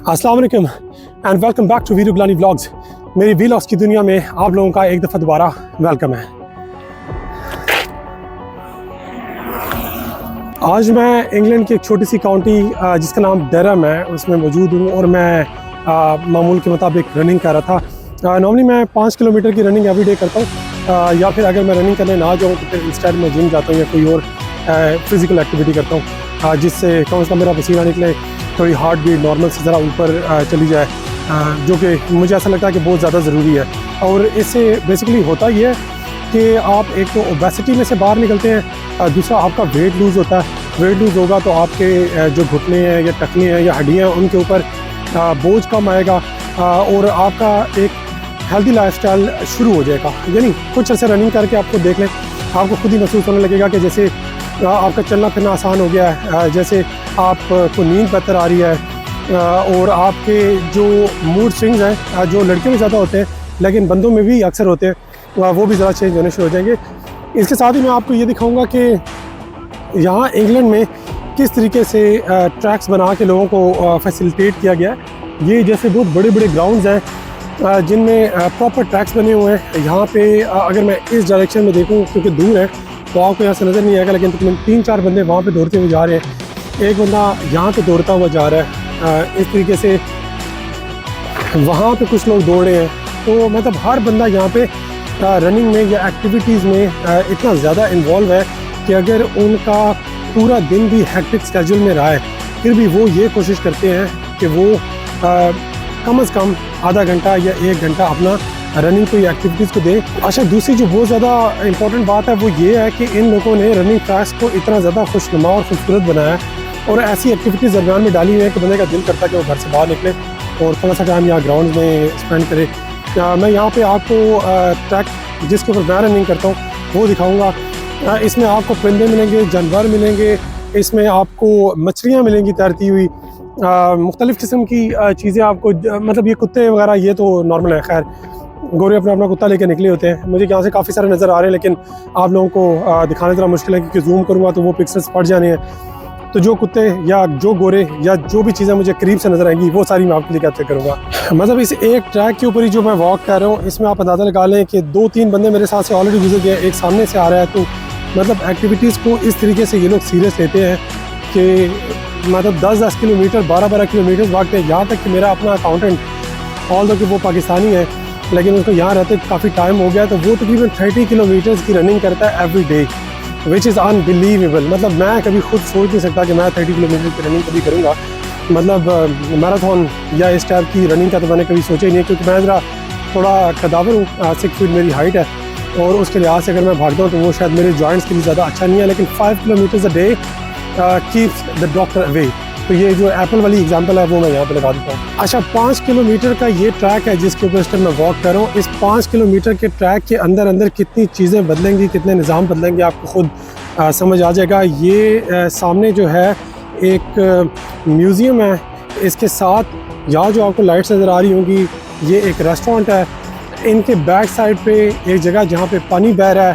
अस्सलाम वालेकुम and welcome back to Veeru Gilani vlogs. मेरी व्लॉग्स की दुनिया में आप लोगों का एक दफ़ा दोबारा वेलकम है। आज मैं इंग्लैंड की एक छोटी सी काउंटी जिसका नाम डरहम है उसमें मौजूद हूँ और मैं मामूल के मुताबिक रनिंग कर रहा था। नॉर्मली मैं 5 किलोमीटर की रनिंग एवरी डे करता हूँ या फिर अगर मैं रनिंग करने ना जाऊँ तो फिर इंस्टेड में जिम जाता हूँ या कोई और फिज़िकल एक्टिविटी करता हूँ जिससे कम से कम मेरा पसीना निकले, थोड़ी हार्ट बीट नॉर्मल से ज़रा ऊपर चली जाए, जो कि मुझे ऐसा लगता है कि बहुत ज़्यादा ज़रूरी है। और इससे बेसिकली होता ये है कि आप एक तो ओबेसिटी में से बाहर निकलते हैं, दूसरा आपका वेट लूज़ होता है। वेट लूज़ होगा तो आपके जो घुटने हैं या टखने हैं या हड्डियाँ हैं उनके ऊपर बोझ कम आएगा और आपका एक हेल्दी लाइफस्टाइल शुरू हो जाएगा। यानी कुछ ऐसे रनिंग करके आपको देख लें, आपको खुद ही महसूस होने लगेगा कि जैसे आपका चलना फिरना आसान हो गया है, जैसे आपको नींद बेहतर आ रही है और आपके जो मूड स्विंग्स हैं जो लड़कियों में ज़्यादा होते हैं लेकिन बंदों में भी अक्सर होते हैं वो भी ज़रा चेंज होने शुरू हो जाएंगे। इसके साथ ही मैं आपको ये दिखाऊंगा कि यहाँ इंग्लैंड में किस तरीके से ट्रैक्स बना के लोगों को फैसिलिटेट किया गया है। ये जैसे बहुत बड़े बड़े ग्राउंड्स हैं जिनमें प्रॉपर ट्रैक्स बने हुए हैं। यहाँ पे अगर मैं इस डायरेक्शन में देखूँ क्योंकि दूर है तो आपको यहाँ से नज़र नहीं आएगा, लेकिन तकरीबन 3-4 बंदे वहाँ पे दौड़ते हुए जा रहे हैं, एक बंदा यहाँ पे दौड़ता हुआ जा रहा है, इस तरीके से वहाँ पे कुछ लोग दौड़ रहे हैं। तो मतलब हर बंदा यहाँ पे रनिंग में या एक्टिविटीज़ में इतना ज़्यादा इन्वॉल्व है कि अगर उनका पूरा दिन भी हेक्टिक स्केड्यूल में रहा है फिर भी वो ये कोशिश करते हैं कि वो कम से कम आधा घंटा या 1 घंटा अपना रनिंग कोई एक्टिविटीज़ को दे। अच्छा, दूसरी जो बहुत ज़्यादा इंपॉर्टेंट बात है वो ये है कि इन लोगों ने रनिंग ट्रैक्स को इतना ज़्यादा खुशनुमा और खूबसूरत बनाया और ऐसी एक्टिविटीज़ दरमियान में डाली हुई है कि बंदे का दिल करता है कि वो घर से बाहर निकले और थोड़ा सा टाइम यहाँ ग्राउंड में स्पेंड करे। मैं यहाँ पे आपको ट्रैक जिसके ऊपर मैं रनिंग करता हूँ वो दिखाऊँगा। इसमें आपको परिंदे मिलेंगे, जानवर मिलेंगे, इसमें आपको मछलियाँ मिलेंगी तैरती हुई, मुख्तलिफ़ किस्म की चीज़ें आपको, मतलब ये कुत्ते वगैरह ये तो नॉर्मल है। खैर गोरे अपना कुत्ता लेके निकले होते हैं, मुझे यहाँ से काफ़ी सारे नज़र आ रहे हैं लेकिन आप लोगों को दिखाना ज़रा मुश्किल है क्योंकि जूम करूँगा तो वो पिक्सल्स पड़ जाने हैं। तो जो कुत्ते या जो गोरे या जो भी चीज़ें मुझे करीब से नज़र आएंगी वो सारी मैं आपके लिए कैप्चर करूँगा। मतलब इस एक ट्रैक के ऊपर ही जो मैं वॉक कर रहा हूँ इसमें आप अंदाज़ा लगा लें कि 2-3 बंदे मेरे साथ से ऑलरेडी गुजर गए, एक सामने से आ रहा है। तो मतलब एक्टिविटीज़ को इस तरीके से ये लोग सीरियस लेते हैं कि मतलब 10-10 किलोमीटर 12-12 किलोमीटर भागते हैं। यहाँ तक कि मेरा अपना अकाउंटेंट ऑल दो कि वो पाकिस्तानी है लेकिन उसको यहाँ रहते काफ़ी टाइम हो गया, तो वो तकरीबन 30 किलोमीटर्स की रनिंग करता है every day, which is unbelievable. मतलब मैं कभी खुद सोच नहीं सकता कि मैं 30 किलोमीटर की रनिंग कभी करूँगा। मतलब मैराथन या इस टाइप की रनिंग का तो मैंने कभी सोचा ही नहीं, क्योंकि मैं ज़रा थोड़ा कदावर हूँ, 6 फीट मेरी हाइट है और उसके लिहाज से अगर मैं भागता हूँ तो वो शायद मेरे जॉइंट्स के लिए ज़्यादा अच्छा नहीं है। लेकिन 5 kilometres a day keeps the doctor away. तो ये जो एप्पल वाली एग्जांपल है वो मैं यहाँ पे लगा देता हूँ। अच्छा, 5 किलोमीटर का ये ट्रैक है जिसके ऊपर इस टाइम मैं वॉक कर रहा हूँ। इस 5 किलोमीटर के ट्रैक के अंदर कितनी चीज़ें बदलेंगी, कितने निज़ाम बदलेंगे आपको खुद समझ आ जाएगा। ये सामने जो है एक म्यूज़ियम है, इसके साथ यहाँ जो आपको लाइट्स नज़र आ रही होंगी ये एक रेस्टोरेंट है। इनके बैक साइड पे एक जगह जहाँ पे पानी बह रहा है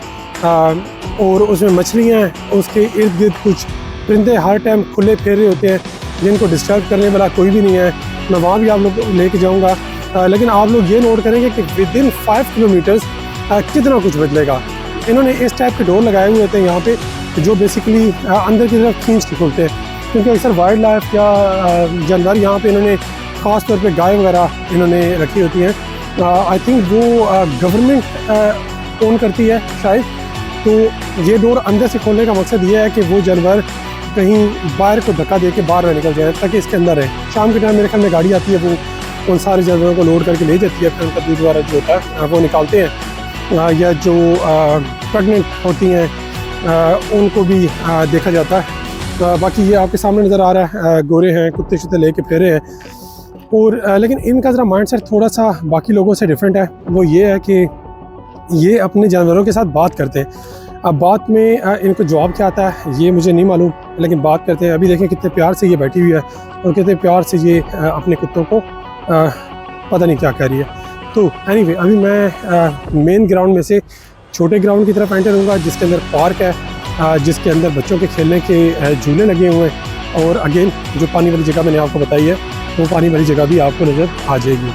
और उसमें मछलियाँ हैं, उसके इर्द गिर्द कुछ परिंदे हर टाइम खुले फेर रहे होते हैं जिनको डिस्टर्ब करने वाला कोई भी नहीं है। मैं वहाँ भी आप लोग लेके जाऊँगा, लेकिन आप लोग ये नोट करेंगे कि विदिन 5 किलोमीटर्स कितना कुछ बदलेगा। इन्होंने इस टाइप के डोर लगाए हुए होते हैं यहाँ पे जो बेसिकली अंदर की तरफ खींच के खुलते हैं, क्योंकि अक्सर वाइल्ड लाइफ या जानवर यहाँ पे इन्होंने ख़ास तौर पे गाय वगैरह इन्होंने रखी होती हैं। आई थिंक वो गवर्नमेंट ओन करती है शायद। तो ये डोर अंदर से खोलने का मकसद ये है कि वो जानवर कहीं बाहर को धक्का दे के बाहर ना निकल जाए ताकि इसके अंदर रहे। शाम के टाइम मेरे ख्याल में गाड़ी आती है, वो उन सारे जानवरों को लोड करके ले जाती है, फिर उनका दूध वगैरह जो होता है वो निकालते हैं। या जो प्रेग्नेंट होती हैं उनको भी देखा जाता है। बाकी ये आपके सामने नज़र आ रहा है गोरे हैं, कुत्ते शुत्ते लेके फेरे हैं और लेकिन इनका ज़रा माइंडसेट थोड़ा सा बाकी लोगों से डिफरेंट है। वो ये है कि ये अपने जानवरों के साथ बात करते हैं। अब बात में इनको जवाब क्या आता है ये मुझे नहीं मालूम, लेकिन बात करते हैं। अभी देखें कितने प्यार से ये बैठी हुई है और कितने प्यार से ये अपने कुत्तों को पता नहीं क्या कह रही है। तो एनीवे अभी मैं मेन ग्राउंड में से छोटे ग्राउंड की तरफ एंटर होऊंगा जिसके अंदर पार्क है, जिसके अंदर बच्चों के खेलने के झूले लगे हुए हैं और अगेन जो पानी वाली जगह मैंने आपको बताई है वो पानी वाली जगह भी आपको नज़र आ जाएगी।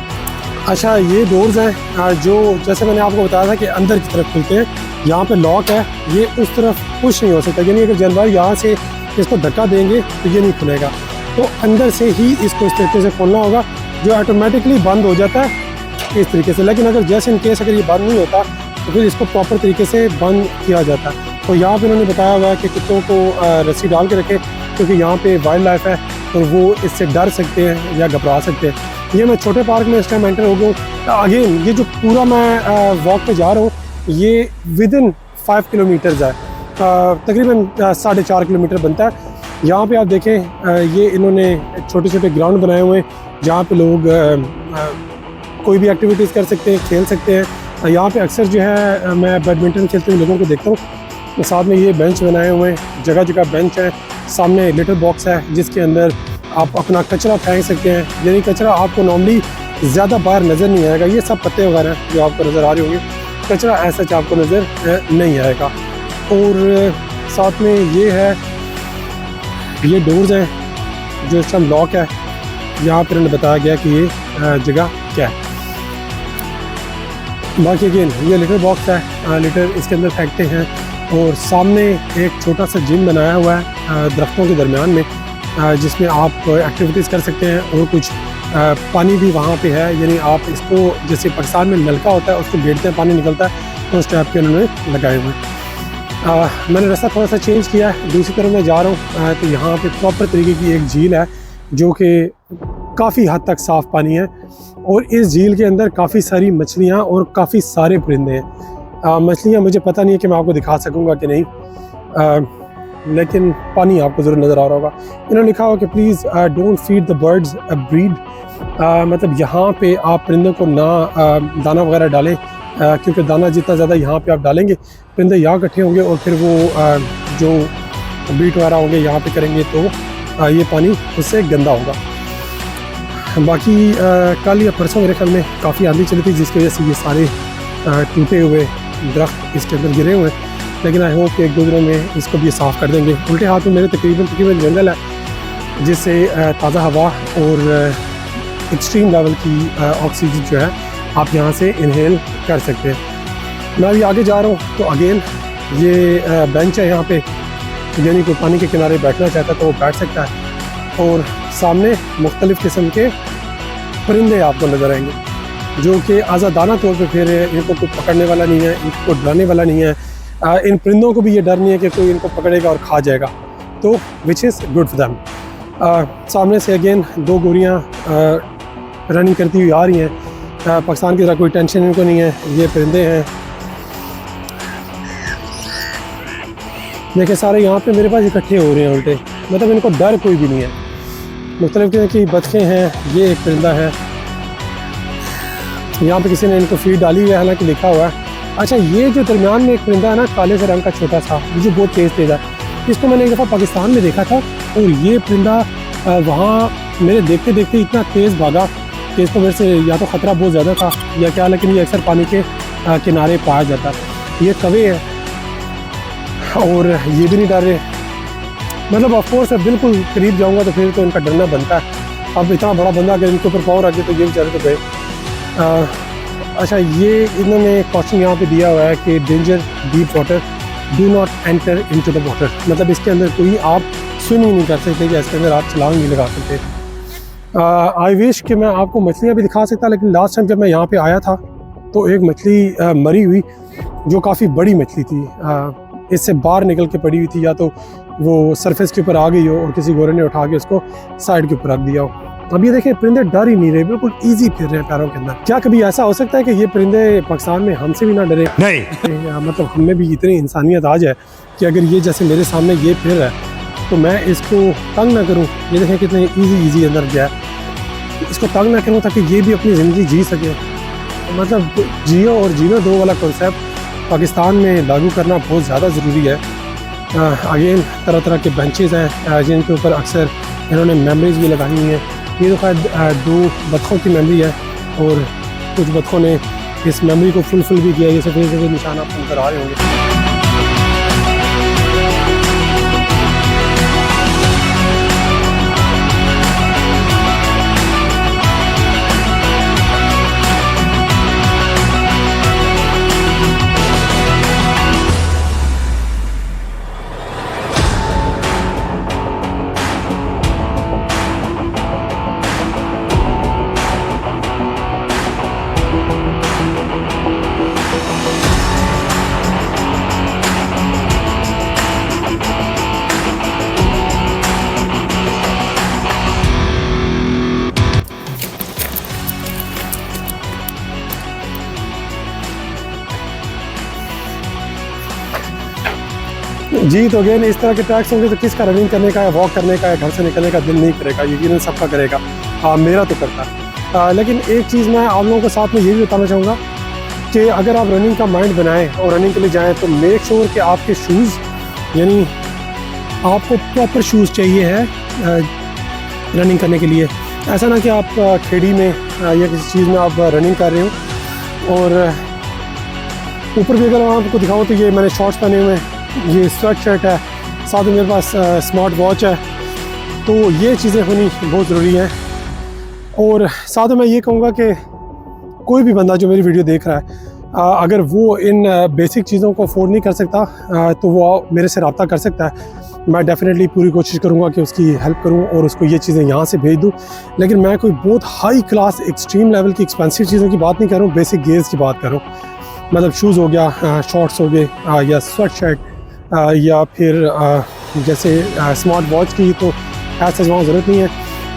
अच्छा, ये डोर्स हैं जो जैसे मैंने आपको बताया था कि अंदर की तरफ खुलते हैं। यहाँ पे लॉक है, ये उस तरफ पुश नहीं हो सकता, यानी अगर जानवर यहाँ से इसको धक्का देंगे तो ये नहीं खुलेगा, तो अंदर से ही इसको इस तरीके से खोलना होगा, जो ऑटोमेटिकली बंद हो जाता है इस तरीके से। लेकिन अगर जैसे इन केस अगर ये बंद नहीं होता तो फिर इसको प्रॉपर तरीके से बंद किया जाता है। तो यहाँ पे उन्होंने बताया हुआ है कि कुत्तों को रस्सी डाल के रखें, क्योंकि यहाँ पे वाइल्ड लाइफ है और वो इससे डर सकते हैं या घबरा सकते हैं। ये मैं छोटे पार्क में इस टाइम एंटर हो गया। अगेन ये जो पूरा मैं वॉक पे जा रहा हूँ, ये विदिन 5 किलोमीटर्स है, तकरीबन 4.5 किलोमीटर बनता है। यहाँ पे आप देखें, ये इन्होंने छोटे छोटे ग्राउंड बनाए हुए हैं जहाँ पे लोग कोई भी एक्टिविटीज़ कर सकते हैं, खेल सकते हैं। यहाँ पे अक्सर जो है मैं बैडमिंटन खेलते हुए लोगों को देखता हूँ। साथ में ये बेंच बनाए हुए हैं, जगह जगह बेंच है, सामने लिटर बॉक्स है जिसके अंदर आप अपना कचरा फेंक सकते हैं। यानी कचरा आपको नॉर्मली ज़्यादा बाहर नज़र नहीं आएगा, ये सब पत्ते वगैरह जो आपको नज़र आ रहे होंगे, कचरा ऐसा आपको नज़र नहीं आएगा। और साथ में ये है, ये डोर्स हैं जो इस टाइम लॉक है। यहाँ पर उन्हें बताया गया कि ये जगह क्या है। बाकी अगेन ये लिटर बॉक्स है, लिटर इसके अंदर फेंकते हैं। और सामने एक छोटा सा जिम बनाया हुआ है दरख्तों के दरमियान में, जिसमें आप एक्टिविटीज़ कर सकते हैं। और कुछ पानी भी वहाँ पे है, यानी आप इसको जैसे पाकिस्तान में नलका होता है उसको गेड़ते हैं, पानी निकलता है, तो उस टाइप के उन्होंने लगाए हुए हैं। मैंने रास्ता थोड़ा सा चेंज किया है, दूसरी तरफ मैं जा रहा हूँ। तो यहाँ पे प्रॉपर तरीके की एक झील है जो कि काफ़ी हद तक साफ़ पानी है, और इस झील के अंदर काफ़ी सारी मछलियाँ और काफ़ी सारे परिंदे हैं। मछलियाँ मुझे पता नहीं है कि मैं आपको दिखा सकूँगा कि नहीं, लेकिन पानी आपको ज़रूर नज़र आ रहा होगा। इन्होंने लिखा हुआ कि please don't feed the birds a breed, मतलब यहाँ पे आप परिंदों को ना दाना वगैरह डालें, क्योंकि दाना जितना ज़्यादा यहाँ पे आप डालेंगे परिंदे यहाँ इकट्ठे होंगे और फिर वो जो ब्रीड वगैरह होंगे यहाँ पे करेंगे, तो ये पानी उससे गंदा होगा। बाकी कल या परसों मेरे ख्याल में काफ़ी आंधी चली थी, जिसकी वजह से ये सारे टूटे हुए दरख्त इसके अंदर गिरे हुए हैं। लेकिन आई होप कि 1-2 दिनों में इसको भी साफ़ कर देंगे। उल्टे हाथ में मेरे तकरीबन जंगल है, जिससे ताज़ा हवा और एक्सट्रीम लेवल की ऑक्सीजन जो है आप यहाँ से इनहेल कर सकते हैं। मैं अभी आगे जा रहा हूँ, तो अगेन ये बेंच है यहाँ पे, यानी कोई पानी के किनारे बैठना चाहता है तो वो बैठ सकता है। और सामने मुख्तलिफ़ किस्म के परिंदे आपको नज़र आएंगे, जो कि आज़ादाना तौर पे फिर इनको कोई पकड़ने वाला नहीं है, इनको डराने वाला नहीं है। इन परिंदों को भी ये डर नहीं है कि कोई इनको पकड़ेगा और खा जाएगा, तो which is good for them. सामने से अगेन 2 गोरियाँ रनिंग करती हुई आ रही हैं। पाकिस्तान की तरह कोई टेंशन इनको नहीं है, ये परिंदे हैं। देखिए सारे यहाँ पे मेरे पास इकट्ठे हो रहे हैं उल्टे, मतलब इनको डर कोई भी नहीं है। मुख्तलिफ़ किस्म की बतखें हैं, ये एक परिंदा है। यहाँ पे किसी ने इनको फीड डाली हुई है, हालांकि लिखा हुआ है। अच्छा, ये जो दरमियान में एक परिंदा है ना, काले से रंग का छोटा सा, ये जो बहुत तेज़ है, इसको मैंने एक दफ़ा पाकिस्तान में देखा था। और ये परिंदा वहाँ मेरे देखते देखते इतना तेज़ भागा कि इसको मेरे से या तो ख़तरा बहुत ज़्यादा था या क्या, लेकिन ये अक्सर पानी के किनारे पाया जाता है। ये कवे है और ये भी नहीं डर रहे, मतलब ऑफकोर्स बिल्कुल करीब जाऊंगा तो फिर तो इनका डरना बनता है। अब इतना बड़ा बंदा अगर इनके ऊपर पाँव रख दे तो ये बेचारे तो गए। अच्छा, ये इन्होंने क्वेश्चन यहाँ पे दिया हुआ है कि danger deep water, do not enter into the water, मतलब इसके अंदर कोई आप स्विमिंग नहीं कर सकते कि इसके अंदर आप छलांग नहीं लगा सकते। आई विश कि मैं आपको मछलियाँ भी दिखा सकता, लेकिन लास्ट टाइम जब मैं यहाँ पे आया था तो एक मछली मरी हुई जो काफ़ी बड़ी मछली थी, इससे बाहर निकल के पड़ी हुई थी, या तो वो सरफेस के ऊपर आ गई हो और किसी गोरे ने उठा के उसको साइड के ऊपर रख दिया हो। अब ये देखें परिंदे डर ही नहीं रहे, बिल्कुल इजी फिर रहे हैं पैरों के अंदर। क्या कभी ऐसा हो सकता है कि ये परिंदे पाकिस्तान में हमसे भी ना डरे? नहीं। मतलब हमें भी इतनी इंसानियत आ जाए कि अगर ये जैसे मेरे सामने ये फिर है तो मैं इसको तंग ना करूँ। ये देखें कितने ईजी अंदर गया, इसको तंग ना करूँ ताकि ये भी अपनी ज़िंदगी जी सके। मतलब जियो और जीनो दो वाला कॉन्सेप्ट पाकिस्तान में लागू करना बहुत ज़्यादा ज़रूरी है। अगेन तरह तरह के बेंचेज़ हैं जिनके ऊपर अक्सर इन्होंने मेमोरीज़ भी लगाई हुई हैं। ये तो खैर 2 बतखों की मेमोरी है और कुछ बतखों ने इस मेमोरी को फुलफिल भी किया। ये सफ़ेद सफ़ेद निशान आपको नजर आ रहे होंगे। जी, तो अगेन इस तरह के ट्रैक्स होंगे तो किसका रनिंग करने का या वॉक करने का या घर से निकलने का दिल नहीं करेगा, यकीनन सबका करेगा। मेरा तो करता है। लेकिन एक चीज़ मैं आप लोगों के साथ में ये भी बताना चाहूँगा कि अगर आप रनिंग का माइंड बनाएं और रनिंग के लिए जाएं तो मेक श्योर कि आपके शूज़, यानी आपको प्रॉपर शूज़ चाहिए है रनिंग करने के लिए। ऐसा ना कि आप खेड़ी में या किसी चीज़ में आप रनिंग कर रहे हो और ऊपर भी अगर मैं आपको दिखाऊँ तो ये मैंने शॉर्ट्स पहने हुए हैं, ये स्वेट शर्ट है, साथ में मेरे पास स्मार्ट वॉच है, तो ये चीज़ें होनी बहुत ज़रूरी हैं। और साथ में मैं ये कहूँगा कि कोई भी बंदा जो मेरी वीडियो देख रहा है अगर वो इन बेसिक चीज़ों को अफोर्ड नहीं कर सकता तो वो मेरे से रब्ता कर सकता है। मैं डेफिनेटली पूरी कोशिश करूँगा कि उसकी हेल्प करूँ और उसको ये चीज़ें यहाँ से भेज दूँ। लेकिन मैं कोई बहुत हाई क्लास एक्सट्रीम लेवल की एक्सपेंसिव चीज़ों की बात नहीं कर रहा हूँ, बेसिक गेयर्स की बात कर रहा हूँ। मतलब शूज़ हो गया, शॉर्ट्स हो गए या स्वेट शर्ट या फिर जैसे स्मार्ट वॉच की तो ऐसा वहाँ ज़रूरत नहीं है।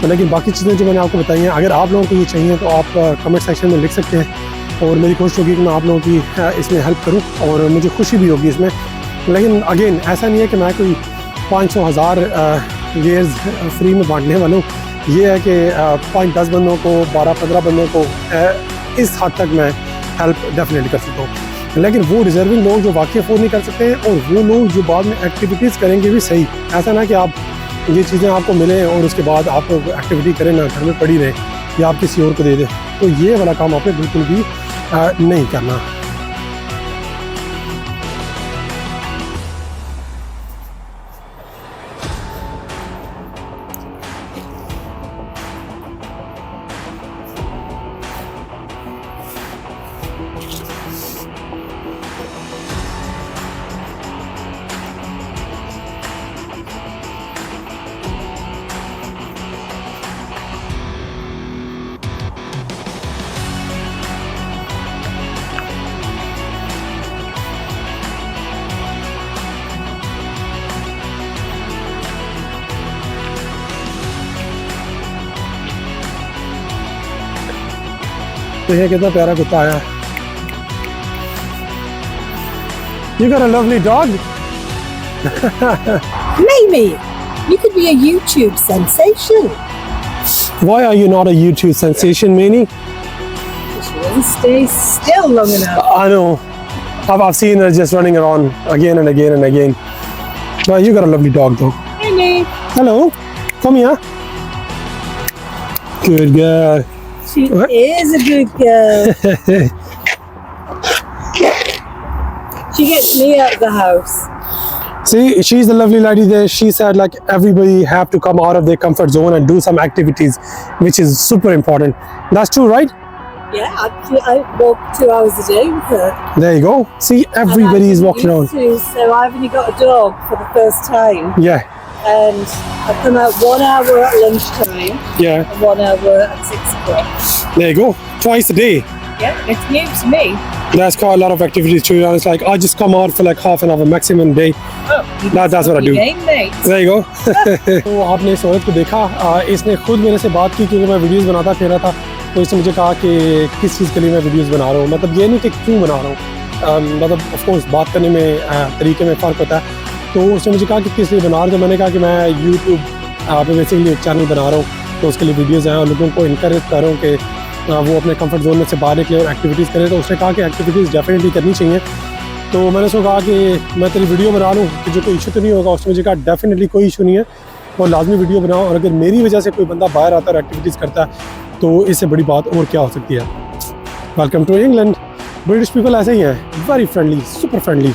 लेकिन बाकी चीज़ें जो मैंने आपको बताई हैं, अगर आप लोगों को ये चाहिए तो आप कमेंट सेक्शन में लिख सकते हैं और मेरी कोशिश होगी कि मैं आप लोगों की इसमें हेल्प करूं और मुझे खुशी भी होगी इसमें। लेकिन अगेन ऐसा नहीं है कि मैं कोई 500,000 गेयर्स फ्री में बांटने वाला हूँ। ये है कि 5-10 बंदों को, 12-15 बंदों को इस हद तक मैं हेल्प डेफिनेटली कर सकता हूँ। लेकिन वो डिज़र्विंग लोग जो वाकई अफोर्ड नहीं कर सकते हैं और वो लोग जो बाद में एक्टिविटीज़ करेंगे भी सही, ऐसा ना कि आप ये चीज़ें आपको मिलें और उसके बाद आप एक्टिविटी करें ना, घर में पड़ी रहे या आप किसी और को दे दें, तो ये वाला काम आपने बिल्कुल भी नहीं करना। तो ये कितना प्यारा कुत्ता आया। You got a lovely dog? Maybe you could be a YouTube sensation. Why are you not a YouTube sensation, Manny? She won't stay still long enough. I know. I've seen her just running around again and again and again. But you got a lovely dog though. Really? Hello. Come here. Good girl. She is a good girl. She gets me out of the house. See, she's the lovely lady there. She said like everybody have to come out of their comfort zone and do some activities, which is super important. That's true, right? Yeah, I walk 2 hours a day with her. There you go. See, everybody is walking around. So I've only got a dog for the first time. Yeah, And I come out 1 hour at lunchtime yeah. and 1 hour at 6 o'clock. There you go. Twice a day. Yeah, it's new to me. That's quite a lot of activities to be honest. Like I just come out for like half an hour maximum day. Oh, That's what I do. Game, mate. There you go. तो आपने इस औरत को देखा, इसने खुद मेरे से बात की क्योंकि मैं वीडियोस बनाता फिर रहा था, तो इसने मुझे कहा कि किस चीज़ के लिए मैं वीडियोस बना रहा हूँ। मतलब ये नहीं कि क्यों बना रहा हूँ, मतलब ऑफ कोर्स बात करने में तरीके में फ़र्क होता है। तो उसने मुझे कहा कि किस लिए बना रहा हूँ, तो मैंने कहा कि मैं यूट्यूब पे बेसिकली एक चैनल बना रहा हूँ, तो उसके लिए वीडियोज़ हैं और लोगों को इनकरेज कर रहा हूँ कि वो अपने कंफर्ट जोन में से बाहर निकले और एक्टिविटीज़ करें। तो उसने कहा कि एक्टिविटीज़ डेफिनेटली करनी चाहिए। तो मैंने उसको कहा कि मैं तेरी वीडियो बना लूँ कि जो कोई इशू तो नहीं होगा। उसने मुझे कहा डेफिनेटली कोई इशू नहीं है और लाजमी वीडियो बनाओ, और अगर मेरी वजह से कोई बंदा बाहर आता है और एक्टिविटीज़ करता है तो इससे बड़ी बात और क्या हो सकती है। Welcome to England. British people ऐसे ही हैं, वेरी फ्रेंडली, सुपर फ्रेंडली।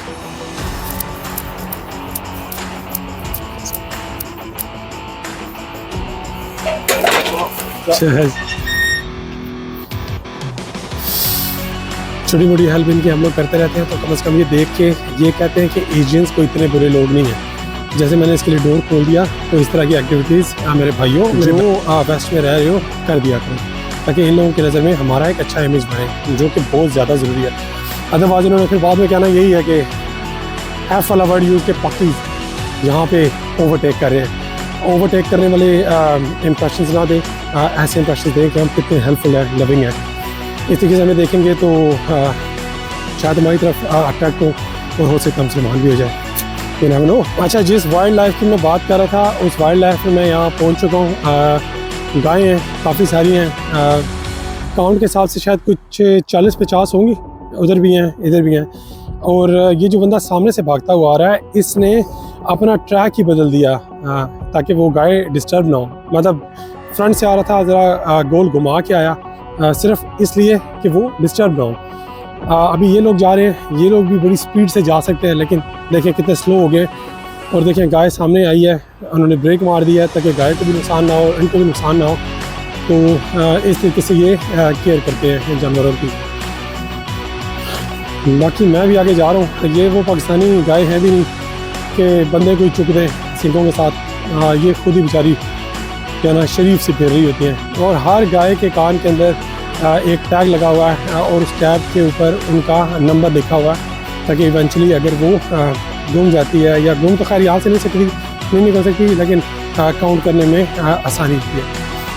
छोटी मोटी हेल्प इनकी हम लोग करते रहते हैं, तो कम से कम ये देख के ये कहते हैं कि एशियंस कोई इतने बुरे लोग नहीं हैं। जैसे मैंने इसके लिए डोर खोल दिया, तो इस तरह की एक्टिविटीज़ मेरे भाइयों जो वेस्ट में रह रहे हो कर दिया करो, ताकि इन लोगों की नज़र में हमारा एक अच्छा इमेज बने, जो कि बहुत ज़्यादा ज़रूरी है। अदरवाइज उन्होंने फिर बाद में कहना यही है कि एफ वाला वर्ड यूज़ के पक्कीज़ यहाँ पे ओवरटेक कर रहे हैं। ओवरटेक करने वाले इम्प्रेशंस ना दें, ऐसे इम्प्रेशन दें कि हम कितने हेल्पफुल हैं, लविंग हैं। इस तरीके से हमें देखेंगे तो शायद हमारी तरफ अट्रैक्ट हो और हो सकता है हमसे मान भी हो जाए। You never know. अच्छा, जिस वाइल्ड लाइफ की मैं बात कर रहा था उस वाइल्ड लाइफ में मैं यहाँ पहुँच चुका हूँ। गायें हैं, काफ़ी सारी हैं, काउंट के हिसाब से शायद कुछ 40-50 होंगी, उधर भी हैं इधर भी हैं। और ये जो बंदा सामने से भागता हुआ आ रहा है, इसने अपना ट्रैक ही बदल दिया ताकि वो गाय डिस्टर्ब ना हो। मतलब फ्रंट से आ रहा था, ज़रा गोल घुमा के आया सिर्फ इसलिए कि वो डिस्टर्ब ना हो। अभी ये लोग जा रहे हैं, ये लोग भी बड़ी स्पीड से जा सकते हैं, लेकिन देखें कितने स्लो हो गए। और देखें गाय सामने आई है, उन्होंने ब्रेक मार दिया है ताकि गाय को भी नुकसान ना हो, इनको भी नुकसान ना हो। तो इस तरीके से ये केयर करते हैं जानवरों की। बाकी मैं भी आगे जा रहा हूँ। ये वो पाकिस्तानी गाय है भी नहीं कि बंदे को ही चुक दें सिंगों के साथ। ये खुद ही बेचारी क्या ना शरीफ से फिर रही होती हैं। और हर गाय के कान के अंदर एक टैग लगा हुआ है और उस टैग के ऊपर उनका नंबर लिखा हुआ है ताकि इवेंचुअली अगर वो गुम जाती है, या गुम तो खैर यहाँ से नहीं निकल सकती, लेकिन काउंट करने में आसानी होती है।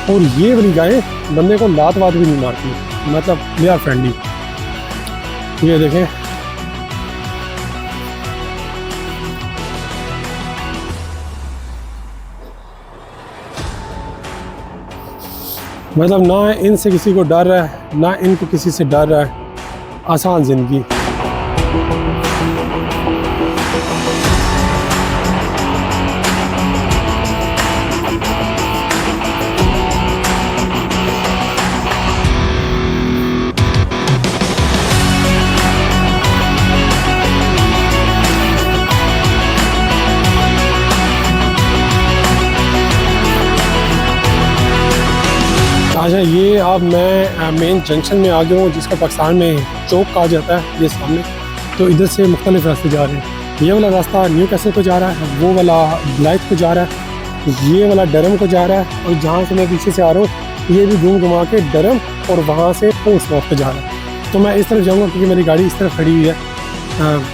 और ये वाली गायें बंदे को लात वात भी नहीं मारती, मतलब दे आर फ्रेंडली। ये देखें, मतलब ना इनसे किसी को डर है, ना इनको किसी से डर है। आसान ज़िंदगी। अच्छा, ये अब मैं मेन जंक्शन में आ गया हूँ, जिसका पाकिस्तान में चौक कहा जाता है, ये सामने। तो इधर से मुख्तलिफ रास्ते जा रहे हैं। ये वाला रास्ता न्यू कैसल को जा रहा है, वो वाला ब्लाइथ को जा रहा है, ये वाला डरम को जा रहा है, और जहाँ से मैं पीछे से आ रहा हूँ ये भी घूम घुमा के डरम और वहाँ से पोर्ट्समाउथ को जा रहा है। तो मैं इस तरफ जाऊँगा क्योंकि मेरी गाड़ी इस तरफ खड़ी हुई है,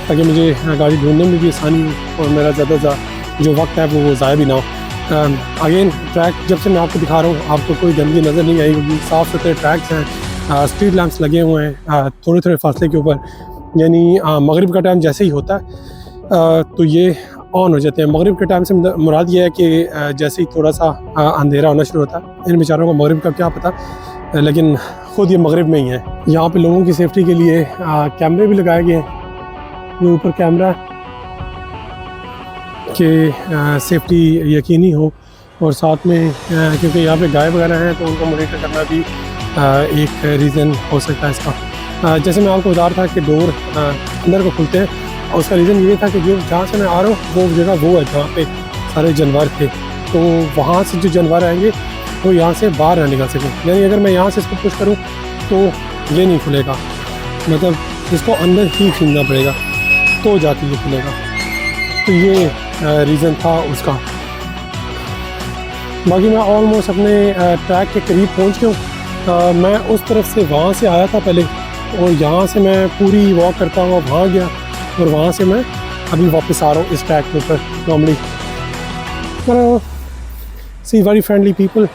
ताकि मुझे गाड़ी ढूंढने में भी आसानी हो और मेरा ज़्यादा जो वक्त है वो ज़ाया भी ना हो। अगेन ट्रैक जब से मैं आपको दिखा रहा हूँ आपको कोई गंदगी नज़र नहीं आई होगी। साफ़ सुथरे ट्रैक्स हैं, स्ट्रीट लैंप्स लगे हुए हैं थोड़े थोड़े फासले के ऊपर, यानी मगरिब का टाइम जैसे ही होता है तो ये ऑन हो जाते हैं। मगरिब के टाइम से मुराद ये है कि जैसे ही थोड़ा सा अंधेरा होना शुरू होता है। इन बेचारों को मगरिब का क्या पता, लेकिन ख़ुद ये मगरिब में ही है। यहाँ पे लोगों की सेफ्टी के लिए कैमरे भी लगाए गए हैं। ये ऊपर कैमरा कि सेफ्टी यकीनी हो, और साथ में क्योंकि यहाँ पे गाय वगैरह हैं तो उनको मॉनिटर करना भी एक रीज़न हो सकता है इसका। जैसे मैं आपको बता रहा था कि डोर अंदर को खुलते हैं, और उसका रीज़न ये था कि जो जहाँ से मैं आ रहा हूँ वो जगह वो है जहाँ पे सारे जानवर थे, तो वहाँ से जो जानवर आएंगे वो यहाँ से बाहर ना निकल सकें। यानी अगर मैं यहाँ से इसको पुश करूँ तो ये नहीं खुलेगा, मतलब इसको अंदर ही खींचना पड़ेगा तो जाके ये खुलेगा। तो ये रीज़न था उसका। बाकी मैं ऑलमोस्ट अपने ट्रैक के करीब पहुंच गया हूँ। मैं उस तरफ से वहाँ से आया था पहले, और यहाँ से मैं पूरी वॉक करता हुआ वहाँ गया, और वहाँ से मैं अभी वापस आ रहा हूँ इस ट्रैक के ऊपर। नॉर्मली सी वेरी फ्रेंडली पीपल।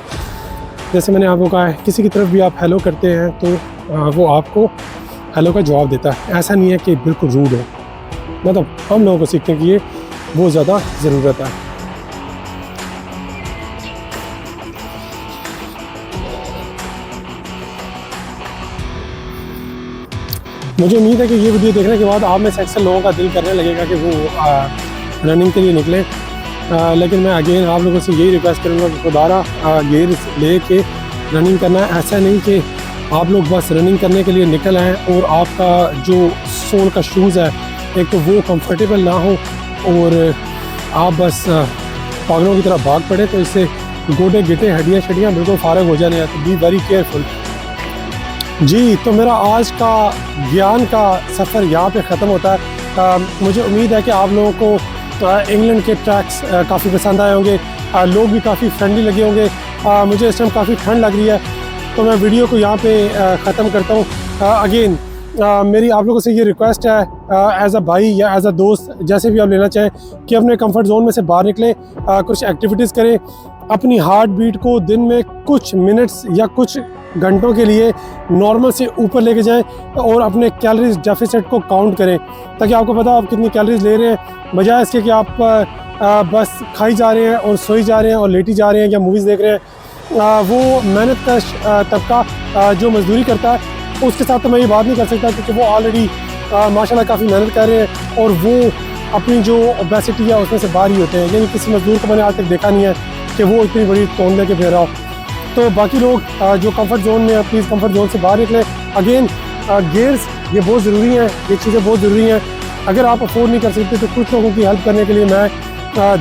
जैसे मैंने आपको कहा है, किसी की तरफ भी आप हेलो करते हैं तो वो आपको हेलो का जवाब देता है। ऐसा नहीं है कि बिल्कुल रूड हो, मतलब हम लोगों को सीखने की ये बहुत ज़्यादा ज़रूरत है। मुझे उम्मीद है कि ये वीडियो देखने के बाद आप में से अक्सर लोगों का दिल करने लगेगा कि वो रनिंग के लिए निकले, लेकिन मैं अगेन आप लोगों से यही रिक्वेस्ट करूँगा कि खुदारा गियर ले के रनिंग करना है। ऐसा नहीं कि आप लोग बस रनिंग करने के लिए निकल आएँ और आपका जो सोल का शूज़ है एक तो वो कंफर्टेबल ना हो, और आप बस पागलों की तरह भाग पड़े, तो इससे गोडे गिटे हड्डियाँ शड्डियाँ बिल्कुल फारग हो जाने हैं। तो बी वेरी केयरफुल जी। तो मेरा आज का ज्ञान का सफ़र यहाँ पे ख़त्म होता है। मुझे उम्मीद है कि आप लोगों को इंग्लैंड के ट्रैक्स काफ़ी पसंद आए होंगे, लोग भी काफ़ी फ्रेंडली लगे होंगे। मुझे इस टाइम काफ़ी ठंड लग रही है, तो मैं वीडियो को यहाँ पे ख़त्म करता हूँ। अगेन मेरी आप लोगों से ये रिक्वेस्ट है, एज़ अ भाई या एज़ अ दोस्त, जैसे भी आप लेना चाहें, कि अपने कंफर्ट जोन में से बाहर निकलें, कुछ एक्टिविटीज़ करें, अपनी हार्ट बीट को दिन में कुछ मिनट्स या कुछ घंटों के लिए नॉर्मल से ऊपर लेके जाएं और अपने कैलोरीज डेफिसिट को काउंट करें, ताकि आपको पता हो आप कितनी कैलोरीज ले रहे हैं, बजाय इसके कि आप बस खाई जा रहे हैं और सोई जा रहे हैं और लेटी जा रहे हैं या मूवीज़ देख रहे हैं। वो मेहनत का तबका जो मजदूरी करता है उसके साथ तो मैं ये बात नहीं कर सकता, क्योंकि वो ऑलरेडी माशाल्लाह काफ़ी मेहनत कर रहे हैं और वो अपनी जो ओबेसिटी है उसमें से बाहर ही होते हैं। यानी किसी मजदूर को मैंने आज तक देखा नहीं है कि वो इतनी बड़ी तोड़ लेके फिर रहा हो। तो बाकी लोग जो कंफर्ट जोन में, प्लीज़ कंफर्ट जोन से बाहर निकलें। अगेन गेयर्स ये बहुत ज़रूरी हैं, ये चीज़ें बहुत ज़रूरी हैं। अगर आप अफोर्ड नहीं कर सकते तो कुछ लोगों की हेल्प करने के लिए मैं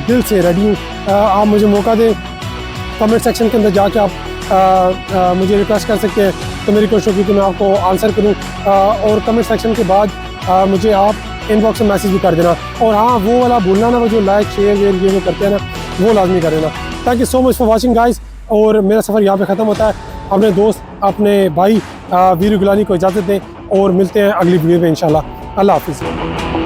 दिल से रेडी हूँ। आप मुझे मौका दें, कमेंट सेक्शन के अंदर जाके आप मुझे रिक्वेस्ट कर सकते हैं, तो मेरी कोशिश होगी कि मैं आपको आंसर करूं। और कमेंट सेक्शन के बाद मुझे आप इनबॉक्स में मैसेज भी कर देना। और हाँ, वो वाला भूलना ना, वो जो लाइक शेयर वेयर ये वो करते हैं ना, वो लाजमी कर देना। Thank you so much for watching guys. और मेरा सफ़र यहाँ पे ख़त्म होता है। अपने दोस्त, अपने भाई वीरू गिलानी को इजाज़त दें और मिलते हैं अगली वीडियो में इंशाल्लाह। अल्लाह हाफिज़।